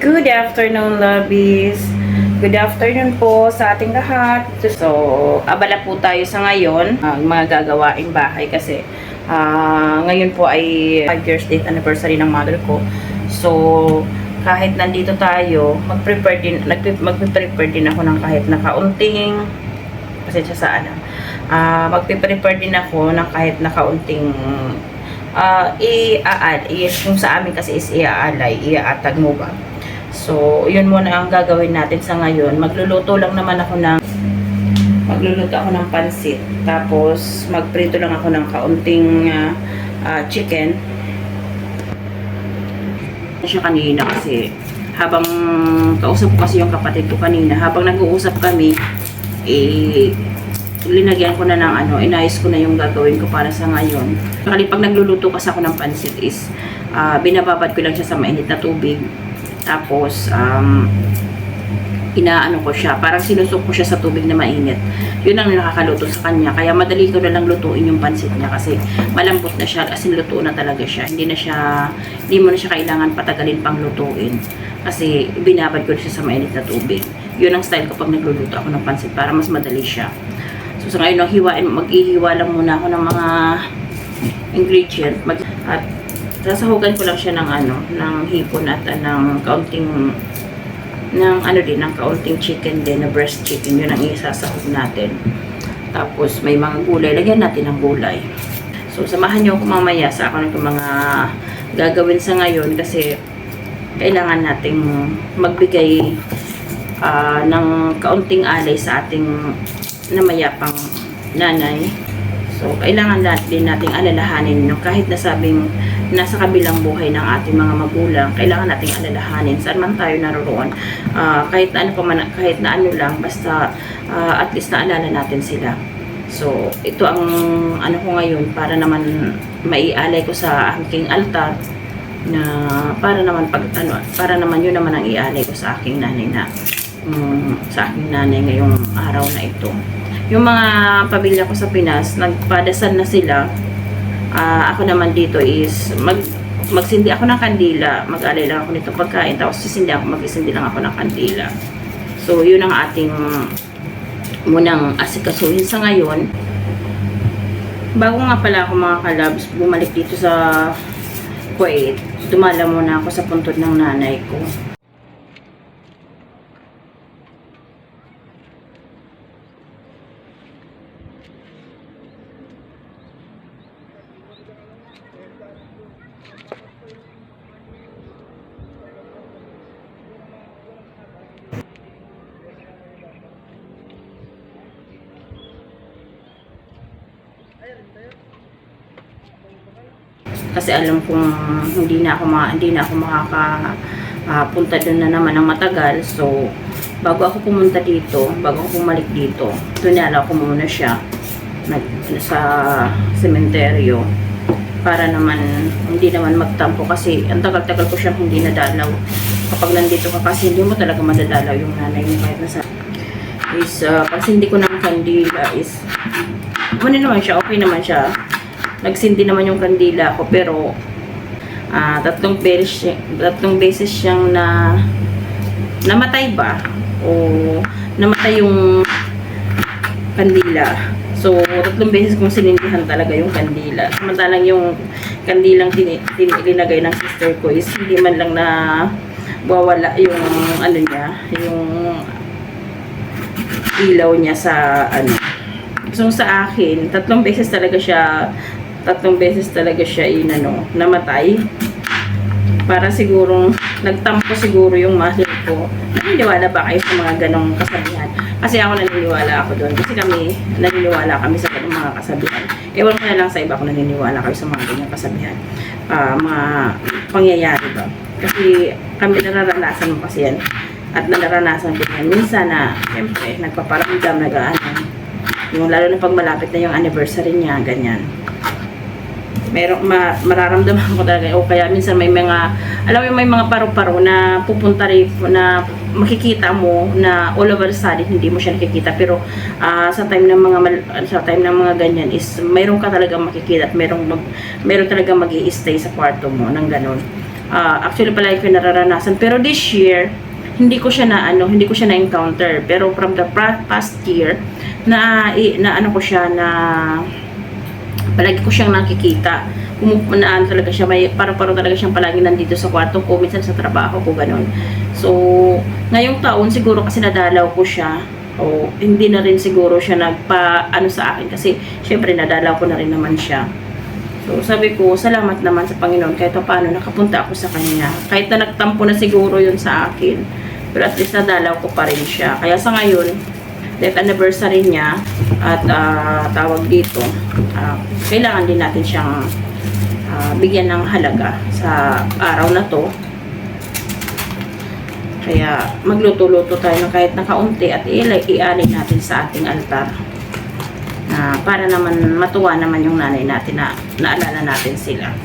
Good afternoon, lovies. Good afternoon po sa ating lahat. So, abala po tayo sa ngayon, mga gagawaing bahay kasi ngayon po ay 5 years date anniversary ng mother ko. So, kahit nandito tayo, magprepare din ako ng kahit na kaunting, pasensya sa magpe-prepare din ako ng kahit na kaunting kung sa amin kasi is iaatag mo ba. So, yun muna ang gagawin natin sa ngayon. Magluluto ako ng pansit. Tapos, magprito lang ako ng kaunting chicken. Siya kanina kasi habang kausap ko kasi yung kapatid ko kanina, habang nag-uusap kami, linagyan ko na ng inayos ko na yung gagawin ko para sa ngayon. Kali pag nagluluto kasi ako ng pansit is binababad ko lang siya sa mainit na tubig. Tapos inaano ko siya, parang sinusok ko siya sa tubig na mainit. Yun ang nakakaluto sa kanya. Kaya madali ko na lang lutuin yung pansit niya kasi malambot na siya, as in luto na talaga siya. Hindi mo na siya kailangan patagalin pang lutuin kasi binabad ko siya sa mainit na tubig. Yun ang style ko pag nagluluto ako ng pansit para mas madali siya. So sa ngayon, mag-ihiwa lang muna ako ng mga ingredient. At sasahugan ko lang siya ng hipon at ng kaunting ng kaunting chicken din, na breast chicken. Yun ang isasahog natin. Tapos may mga gulay, lagyan natin ng gulay. So samahan niyo ako mamaya sa mga gagawin sa ngayon kasi kailangan nating magbigay ng kaunting alay sa ating namayapang nanay. So, kailangan din nating alalahanin kahit nasabing nasa kabilang buhay ng ating mga magulang, kailangan nating alalahanin saan man tayo naroon. Kahit na ano lang, basta at least naalala natin sila. So, ito ang ko ngayon para naman maialay ko sa aking altar na para naman yun naman ang ialay ko sa aking nanay ngayong araw na ito. Yung mga pamilya ko sa Pinas, nagpadasal na sila. Ako naman dito is magsindi ako ng kandila. Mag-alay lang ako nito pagkain. Tapos mag-isindi lang ako ng kandila. So, yun ang ating munang asikasuhin sa ngayon. Bago nga pala ako mga kalabs, bumalik dito sa Kuwait, dumala muna ako sa puntod ng nanay ko. Kasi alam kong hindi na ako makakapunta doon na naman ng matagal. So, bago ako pumunta dito, bago ako bumalik dito, tunala ko muna siya sa sementeryo para naman hindi naman magtampo kasi ang tagal-tagal ko siyang hindi nadalaw. Kapag nandito ka kasi hindi mo talaga madadalaw yung nanay mo kahit nasa pag hindi ko ng kandila is okay naman siya. Nagsindi naman yung kandila ko pero tatlong beses siyang namatay ba o namatay yung kandila. So, 3 beses kong sinindihan talaga yung kandila. Samantalang yung kandilang linagay ng sister ko is hindi man lang na wawala yung yung ilaw niya sa So, sa akin, 3 beses talaga siya namatay. Para sigurong nagtampo siguro yung mother ko. Naniniwala ba kayo sa mga ganong kasabihan? Kasi ako naniniwala ako doon. Kasi naniniwala kami sa ganong mga kasabihan. Ewan ko na lang sa iba kung naniniwala kayo sa mga ganyang kasabihan. Mga pangyayari ba? Kasi kami nararanasan mo kasi yan. At nararanasan ko yan. Minsan na, siyempre, nagpaparamdam, yung lalo na pag malapit na yung anniversary niya, ganyan. Mararamdaman ko talaga o kaya minsan may mga paru-paro na pupunta rin na makikita mo na all over sudden hindi mo siya nakikita pero sa time ng mga ganyan is mayroon ka talaga makikita at mayroon talaga mag-i-stay sa kwarto mo ng ganun. Actually palagi ko nararanasan. Pero this year, hindi ko siya na encounter. Pero from the past year, na ano ko siya, na palagi ko siyang nakikita. Pumupunaan talaga siya, parang talaga siyang palagi nandito sa kwarto ko, minsan sa trabaho ko, ganun. So, ngayong taon, siguro kasi nadalaw ko siya, o hindi na rin siguro siya ano sa akin, kasi syempre nadalaw ko na rin naman siya. So, sabi ko, salamat naman sa Panginoon, kahit paano nakapunta ako sa kanya. Kahit na nagtampo na siguro yun sa akin, pero at least nadalaw ko pa rin siya. Kaya sa ngayon, death anniversary niya, at tawag dito, kailangan din natin siyang bigyan ng halaga sa araw na to. Kaya magluto-luto tayo ng kahit na kaunti at ialay natin sa ating altar, para naman matuwa naman yung nanay natin na naalala natin sila.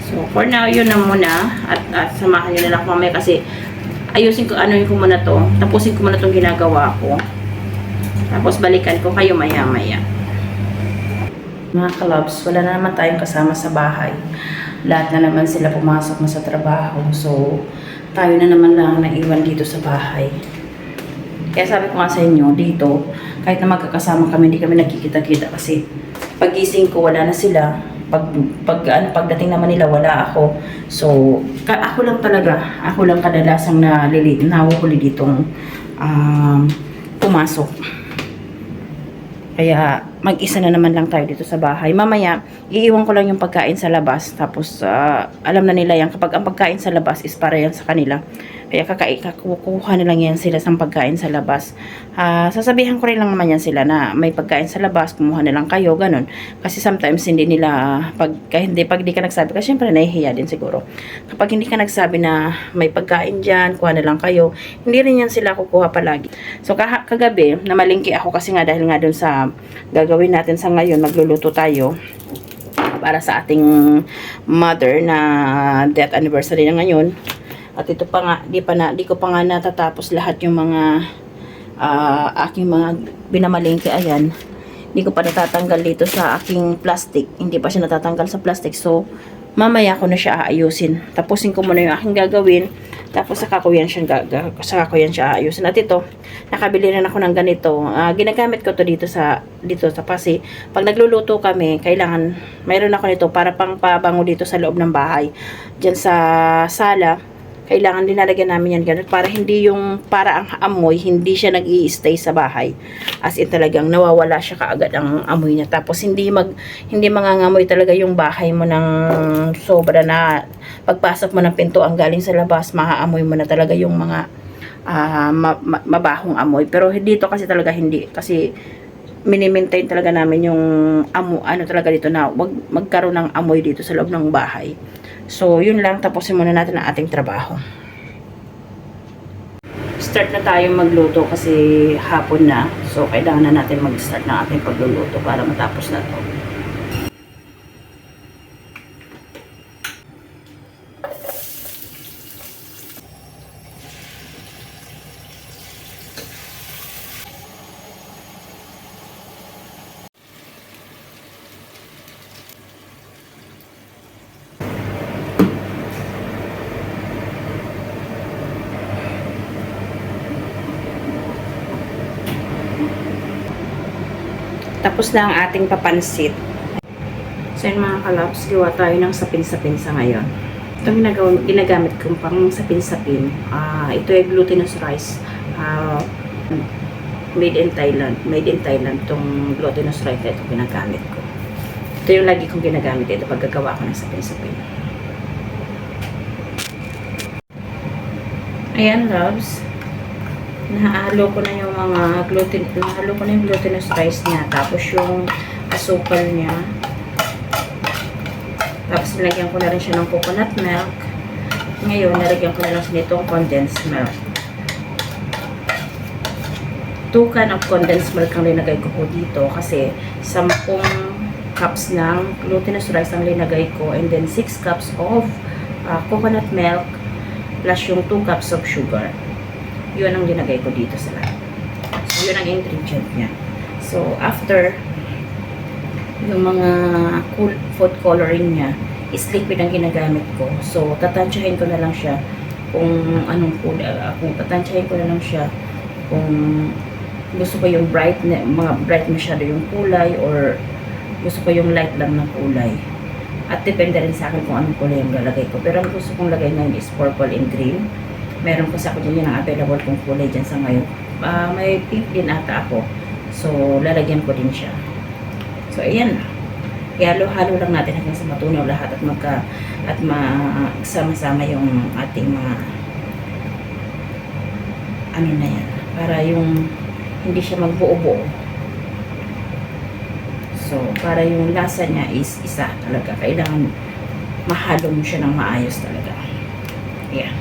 So for now, yun na muna, at samahan nyo na lang mamaya kasi ayusin ko, anuin ko muna to, tapusin ko muna itong ginagawa ko, tapos balikan ko kayo maya-maya. Mga kalabs, wala na naman tayong kasama sa bahay. Lahat na naman sila pumasok na sa trabaho. So, tayo na naman lang naiwan dito sa bahay. Kaya sabi ko nga sa inyo, dito, kahit na magkakasama kami, hindi kami nagkikita-kita kasi pagising ko, wala na sila. Pagdating naman nila, wala ako. So, ako lang kadalasang nahuhuli ditong pumasok. Kaya mag-isa na naman lang tayo dito sa bahay. Mamaya, iiwan ko lang yung pagkain sa labas. Tapos, alam na nila yan. Kapag ang pagkain sa labas is para yan sa kanila. Kaya kukuha na lang yan sila sa pagkain sa labas. Sasabihan ko rin lang naman yan sila na may pagkain sa labas, kumuha na lang kayo, ganun. Kasi sometimes hindi nila, pag di ka nagsabi, kasi syempre nahihiya din siguro. Kapag hindi ka nagsabi na may pagkain dyan, kuha na lang kayo, hindi rin yan sila kukuha palagi. So kagabi, namalingki ako kasi nga dahil nga dun sa gagawin natin sa ngayon, magluluto tayo para sa ating mother na death anniversary na ngayon. At ito pa nga, di ko pa nga natatapos lahat yung mga aking mga binamalingki. Ayan, di ko pa natatanggal dito sa aking plastic. Hindi pa siya natatanggal sa plastic. So, mamaya ko na siya aayusin. Tapusin ko muna yung aking gagawin. Tapos saka ko yan siya aayusin. At ito, nakabili rin ako ng ganito. Ginagamit ko to dito sa Pasig. Pag nagluluto kami, kailangan mayroon ako nito para pang pabango dito sa loob ng bahay. Diyan sa sala, kailangan dinalagyan namin yan ganun para hindi para ang amoy, hindi siya nag-i-stay sa bahay. As in talagang nawawala siya kaagad ang amoy niya. Tapos hindi mangangamoy talaga yung bahay mo ng sobra na pagpasok mo ng pinto ang galing sa labas, maaamoy mo na talaga yung mga mabahong amoy. Pero dito kasi talaga hindi. Kasi mini-maintain talaga namin yung talaga dito na wag magkaroon ng amoy dito sa loob ng bahay. So, yun lang. Tapusin muna natin ang ating trabaho. Start na tayo magluto kasi hapon na. So, kailangan na natin mag-start ng ating pagluluto para matapos na to. Tapos na ang ating papansit. So yun mga kalabs, gawa tayo ng sapin-sapin sa ngayon. Itong ginagamit kong pang sapin-sapin. Ito ay glutinous rice. Made in Thailand. Made in Thailand itong glutinous rice na ito ginagamit ko. Ito yung lagi kong ginagamit ito pag gagawa ko ng sapin-sapin. Ayan loves. Nahalo ko na yung mga glutinous rice niya, tapos yung asukal niya, tapos nilagyan ko na rin siya ng coconut milk. Ngayon nilagyan ko na lang siya nitong condensed milk. 2 can of condensed milk ang linagay ko po dito kasi 10 cups ng glutinous rice ang linagay ko, and then 6 cups of coconut milk plus yung 2 cups of sugar. Yun ang ginagay ko dito sa lahat. So, yun ang ingredient niya. So, after yung mga food coloring niya, is liquid ang ginagamit ko. So, tatansyahin ko na lang siya kung anong kulay. Kung tatansyahin ko na lang siya kung gusto ko yung bright, mga bright masyado yung kulay or gusto ko yung light lang ng kulay. At depende rin sa akin kung anong kulay yung lalagay ko. Pero ang gusto kong lagay ngayon is purple and green. Meron ko sa akin yan ang available kong kulay dyan sa ngayon. May pink din ata ako. So, lalagyan ko din siya. So, ayan na. Halo-halo lang natin hanggang sa matunaw lahat at magsama-sama yung ating mga ano na yan. Para yung hindi siya magbuo-buo. So, para yung lasa niya is isa talaga. Kailangan mahalo mo siya ng maayos talaga. Yeah.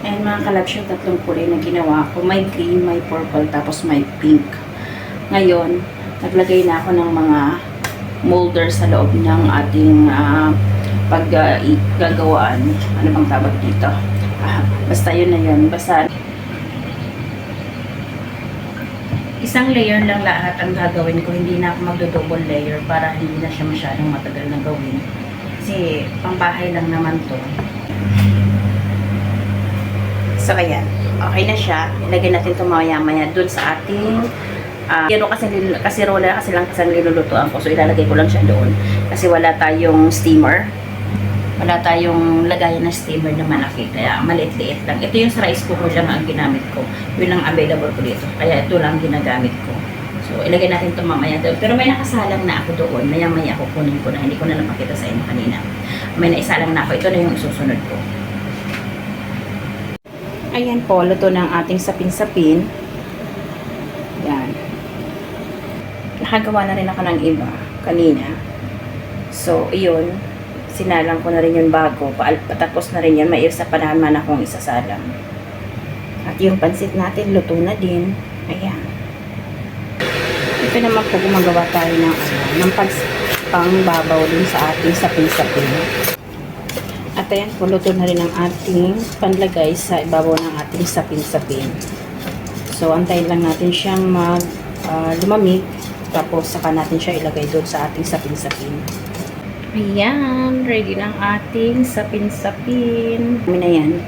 Ayan mga kalabs, yung tatlong kulay na ginawa ko. May green, may purple, tapos may pink. Ngayon, naglagay na ako ng mga molder sa loob ng ating paggagawaan. Ano bang tawag dito? Basta yun na yun. Basta isang layer lang lahat ang gagawin ko. Hindi na ako magdo-double layer para hindi na siya masyadong matagal na gawin. Kasi pangbahay lang naman to. So, ayan. Okay na siya. Ilagay natin ito maya-maya dun sa ating pero kasi roller kasi lang kasi nilulutuan ko. So, ilalagay ko lang siya doon. Kasi wala tayong steamer. Wala tayong lagayan ng steamer na malaki. Kaya maliit-liit lang. Ito yung sa rice cooker lang ang ginamit ko. Yun ang available ko dito. Kaya ito lang ginagamit ko. So, ilagay natin ito mamaya doon. Pero may nakasalang na ako doon. Maya-maya ako kunin ko na. Hindi ko na napakita sa inyo kanina. May naisalang na ako. Ito na yung susunod ko. Ayan po. Luto na ang ating sapin-sapin. Yan. Nakagawa na rin ako ng iba kanina. So, iyon. Sinalang ko na rin yun bago. Patapos na rin yan. May isa pa naman akong isasalang. At yung pansit natin, luto na din. Ayan. Ito naman po gumagawa tayo ng pangbabaw din sa ating sapin-sapin. At ayan po, luto na rin ang ating panlagay sa ibabaw ng ating sapin-sapin. So, antayin lang natin siyang lumamig. Tapos, saka natin siya ilagay doon sa ating sapin-sapin. Ayan, ready ng ating sapin-sapin. Kami na yan.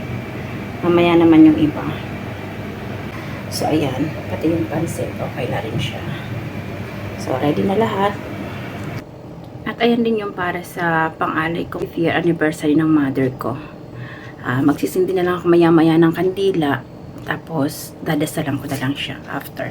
Mamaya naman yung iba. So, ayan. Pati yung pansit, okay na rin siya. So, ready na lahat. At ayan din yung para sa pang-alay ko. 5th year anniversary ng mother ko. Magsisindi na lang ako maya-maya ng kandila. Tapos, dadasalan ko na lang siya after.